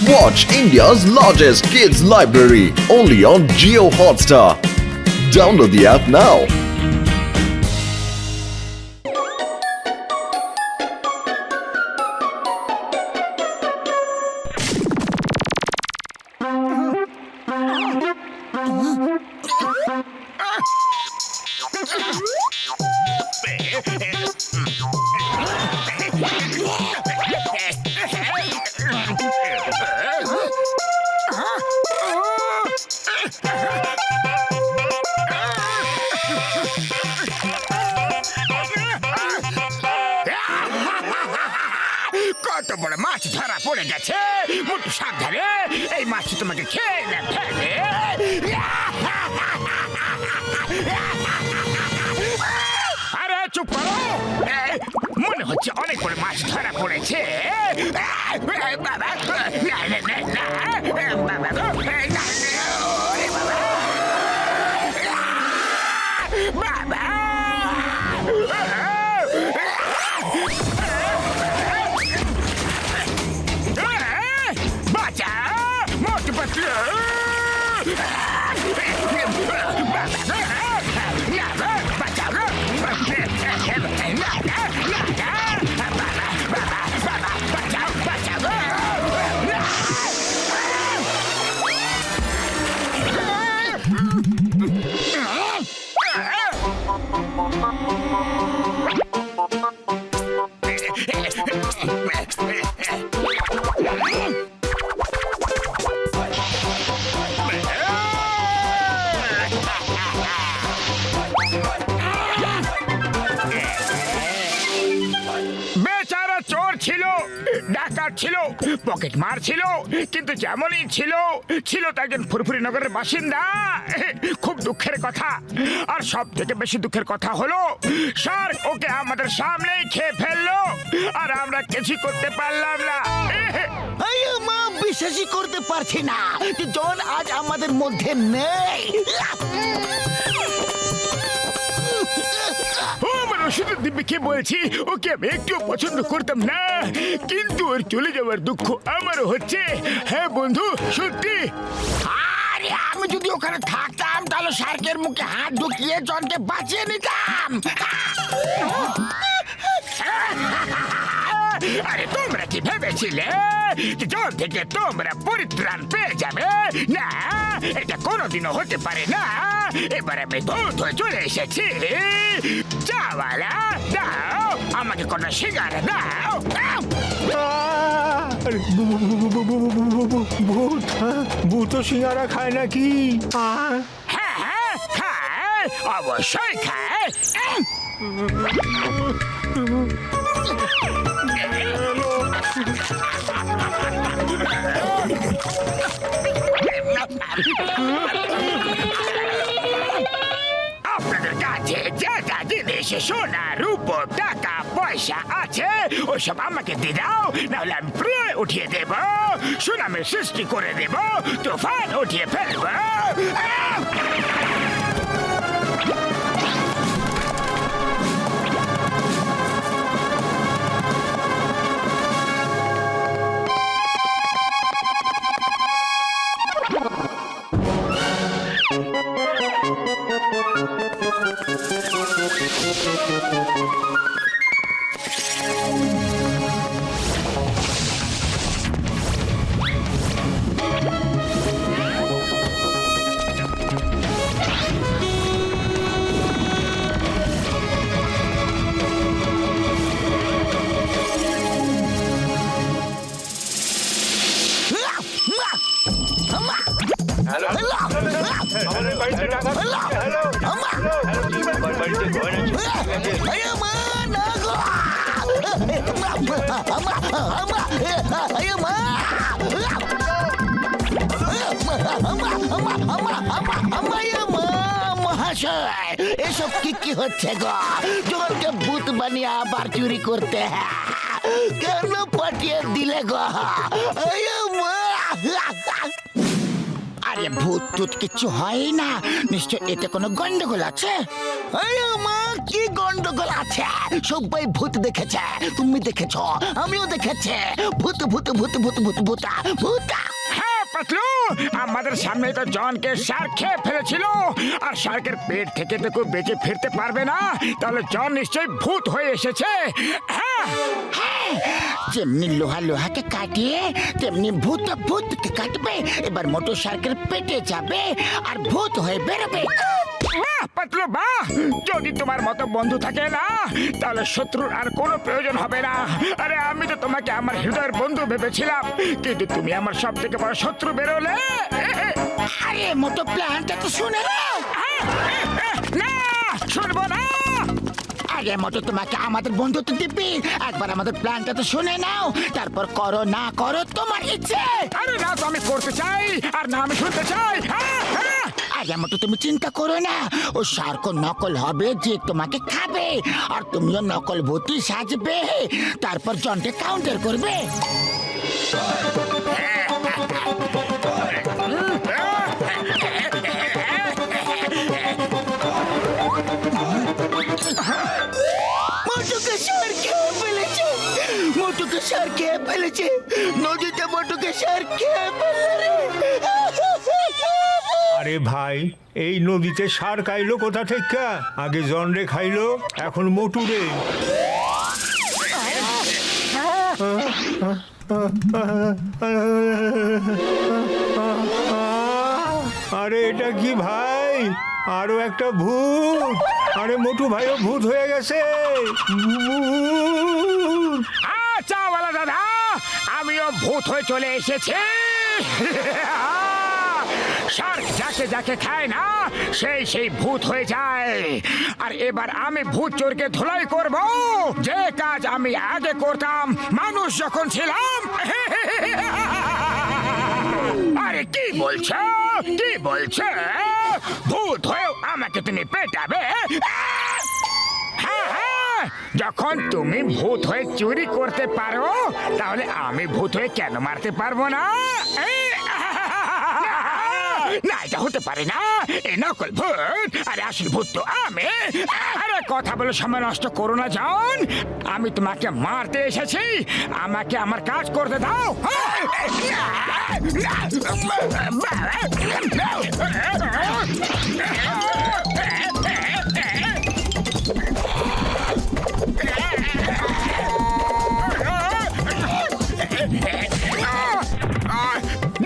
Watch India's largest kids library only on Jio Hotstar. Download the app now. কত বড় মাছ ধরা পড়ে গেছে, মোটু সাবধানে, এই মাছটি তোমাকে খেয়ে ফেলে। আরে চুপ করো, মনে হচ্ছে অনেক বড় মাছ ধরা পড়েছে। বেচারা চোর ছিল, ডাকাত ছিল, পকেট মার ছিল, কিন্তু যেমনই ছিল ছিল তো একজন ফুরফুরি নগরের বাসিন্দা। খুব দুঃখের কথা, আর সব থেকে বেশি দুঃখের কথা হলো শার্ক ওকে আমাদের সামনেই খেয়ে ফেললো, আর আমরা কিছু করতে পারলাম না। মা বিশ্বাসই করতে পারছি না যে জন আজ আমাদের মধ্যে নেই। শুধু দিব্যকে বলছি, ওকে আমি একটু পছন্দ করতাম না, কিন্তু ওর চলে যাওয়ার দুঃখ আমারও হচ্ছে। হ্যাঁ বন্ধু, সত্যি। আরে আমি যদি ওখানে থাকতাম তাহলে শার্কের মুখে হাত ঢুকিয়ে জনকে বাঁচিয়ে নিতাম। আরে তোমরা কি ভেবেছিলে জন থেকে তোমরা পরিত্রাণ পেয়ে যাবে? না, এটা কোনোদিনও হতে পারে না। এবার আমি ভূত হয়ে চলে এসেছি। চাওয়ালা দাও, আমাকে কোনো সিগারে দাও। ভূত সিঙ্গারা খায় নাকি? হ্যাঁ হ্যাঁ খায়, অবশ্যই খায়। আপনাদের কাছে যা যা জিনিস, সোনা রূপো টাকা পয়সা আছে ওসব আমাকে দিয়ে দাও, নাহলে আমি প্রায় উঠিয়ে দেব, সুনামের সৃষ্টি করে দেব, তুফান উঠিয়ে ফেলবো। মহাশয়, এসব কি হচ্ছে গো? জনকে ভূত বানিয়ে আবার চুরি করতে কেন পাঠিয়ে দিলে গো? আরে ভূত টুত কিচ্ছু হয় না, নিশ্চয় এতে কোনো গন্ডগোল আছে। আরে মা, কি গন্ডগোল আছে? সবাই ভূত দেখেছে, তুমি দেখেছ, আমিও দেখেছে। ভূত ভূত ভূত ভূত ভূত ভূতা ভূতা। হ্যাঁ পাতলু, আমাদের সামনে তো জনকে শার্ক খেয়ে ফেলেছিল, আর শার্কের পেট থেকে তো কেউ বেঁচে ফিরতে পারবে না, তাহলে জন নিশ্চয়ই ভূত হয়ে এসেছে। হ্যাঁ, যেমনি লোহা লোহাকে কাটিয়ে তেমনি ভূত ভূতকে কাটবে। এবার মোটু শার্কের পেটে যাবে আর ভূত হয়ে বেরোবে। বাহ পাতলু বাহ, যদি তোমার মতো বন্ধু থাকে না, তাহলে শত্রুর আর কোনো প্রয়োজন হবে না। আরে আমি তো তোমাকে আমার হৃদয়ের বন্ধু ভেবেছিলাম, কিন্তু তুমি আমার সব থেকে বড় শত্রু বেরোলে। আরে মোটু, প্ল্যানটা তো শুনে নাও। না, শুনবো না। আরে মোটু, তোমাকে আমাদের বন্ধুত্ব দিবি, একবার আমাদের প্ল্যানটা তো শুনে নাও, তারপর করো না করো তোমার ইচ্ছে। আরে না, তো আমি করতে চাই, আর না আমি শুনতে চাই। আরে মোটু, তুমি চিন্তা করো না, ও শার্ক নকল হবে যে তোমাকে খাবে, আর তুমিও নকল ভূতি সাজবে, তারপর জনকে কাউন্টার করবে। মোটুকে শার্ক খেয়ে ফেলেছে, মোটুকে শার্ক খেয়ে ফেলেছে, নদীতে মোটুকে শার্ক খেয়ে ফেললে। আরে ভাই, এই নদীতে সার খাইলো কোথা থেকে? আগে জনরে খাইলো, এখন মোটু রে। আরে এটা কি ভাই? আরো একটা ভূত! আরে মোটু ভাইও ভূত হয়ে গেছে। ভূত! চাওয়ালা দাদা, আমিও ভূত হয়ে চলে এসেছি। শার্ক যাকে যাকে খায় না, সেই ভূত হয়ে যায়। আর এবার আমি ভূত চোরকে ধুলাই করব, যে কাজ আমি আগে করতাম মানুষ যখন ছিলাম। আরে কি বলছো, কি বলছো? ভূত হয়েও আমাকে তুমি পেটাবে? হ্যাঁ হ্যাঁ, যখন তুমি ভূত হয়ে চুরি করতে পারো, তাহলে আমি ভূত হয়ে কেন মারতে পারবো না? না, এটা হতে পারে না, এই নকল ভূত, আরে আসল ভূত তো আমি। আরে কথা বলে সময় নষ্ট করো না জন, আমি তোমাকে মারতে এসেছি, আমাকে আমার কাজ করতে দাও।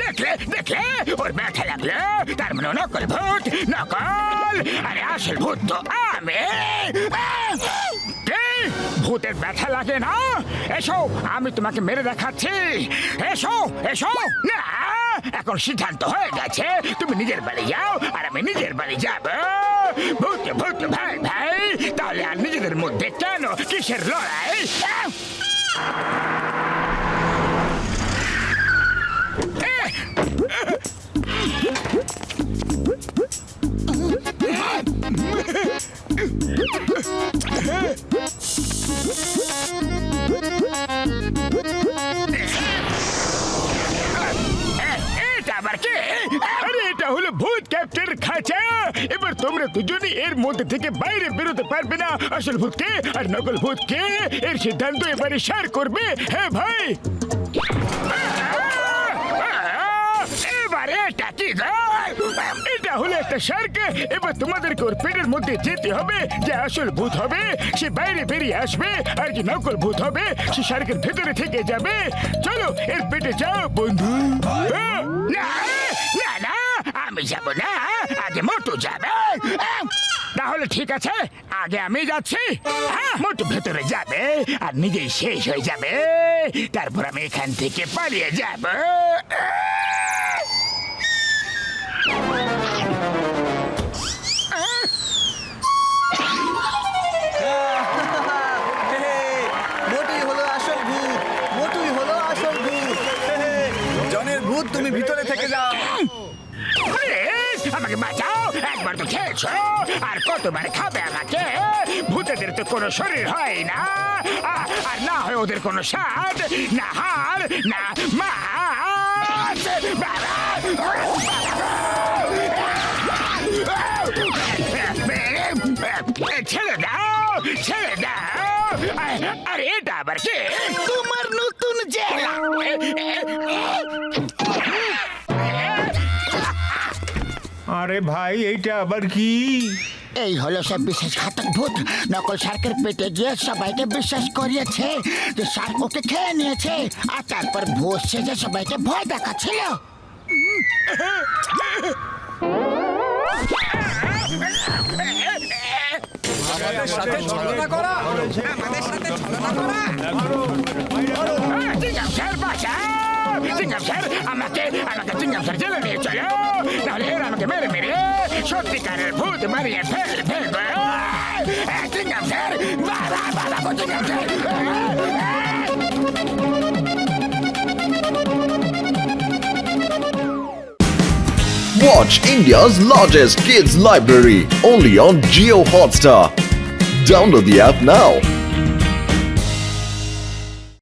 দেখলে দেখলে, ওর ব্যথা লাগলো, তার মানে নকল ভূত, নকল, আরে আসল ভূত তো আমি। ভূতের ব্যথা লাগে না? এসো, আমি তোমাকে মেরে দেখাচ্ছি। এসো এসো। না, এখন সিদ্ধান্ত হয়ে গেছে, তুমি নিজের বাড়ি যাও আর আমি নিজের বাড়ি যাব। ভূত ভূত ভাই ভাই, তাহলে আর নিজেদের মধ্যে কেন, কিসের লড়াই? এটা আবার কি? আরে এটা হলো ভূত ক্যাপ্টেন খাঁচা। এবার তোমরা দুজনই এর মধ্যে থেকে বাইরে বেরোতে পারবে না। আসল ভূতকে আর নকল ভূতকে এর সিদ্ধান্ত এবারে শেয়ার করবে। হ্যাঁ ভাই, এবারে এটা কি? এটা হলো একটা শার্ক। এবার তোমাদেরকে ওর পেটের মধ্যে যেতে হবে। যে আসল ভূত হবে সে বাইরে বেরিয়ে আসবে, আর কি নকল ভূত হবে সে শার্কের ভেতরে থেকে যাবে। চলো এর পেটে যাও বন্ধু। না না না, আমি যাব না, আগে মোটু যাবে। তাহলে ঠিক আছে, আগে আমি যাচ্ছি। হ্যাঁ, মোটু ভেতরে যাবে আর নিজেই শেষ হয়ে যাবে, তারপর আমি এখান থেকে পালিয়ে যাব। মোটুই হলো আসল ভূত, মোটুই হলো আসল ভূত। জনের ভূত, তুমি ভিতরে থেকে যাও। প্লিজ, আমাকে বাঁচাও। একবার তো খেয়েছো, আর কতবার খাবে আমাকে? ভূতেদের তো কোনো শরীর হয় না, আর না হয় ওদের কোনো স্বাদ, না হাড়, না মাছ। আরে ভাই এইটা আবার কি? এই হলো সে বিশেষ ঘাতক ভূত নকল শার্কের পেটে গিয়ে সবাইকে বিশ্বাস করিয়েছে যে শার্ক ওকে খেয়ে নিয়েছে আর তারপর ভূত সেজে সবাইকে ভয় দেখাচ্ছিল। আমাদের সাথে ছলনা করা আমাদের সাথে ছলনা করা চিংগাম স্যার বাঁচাও! চিংগাম স্যার আমাকে চিংগাম স্যার জেলে নিয়ে চলো, নাহলে এরা আমাকে মেরে মেরে সত্যিকারের ভূত মারিয়ে ফেলবে। চিংগাম স্যার, বাবা বাবা গো চিংগাম sir! Watch India's largest kids library only on Geo Hotstar. Download the app now.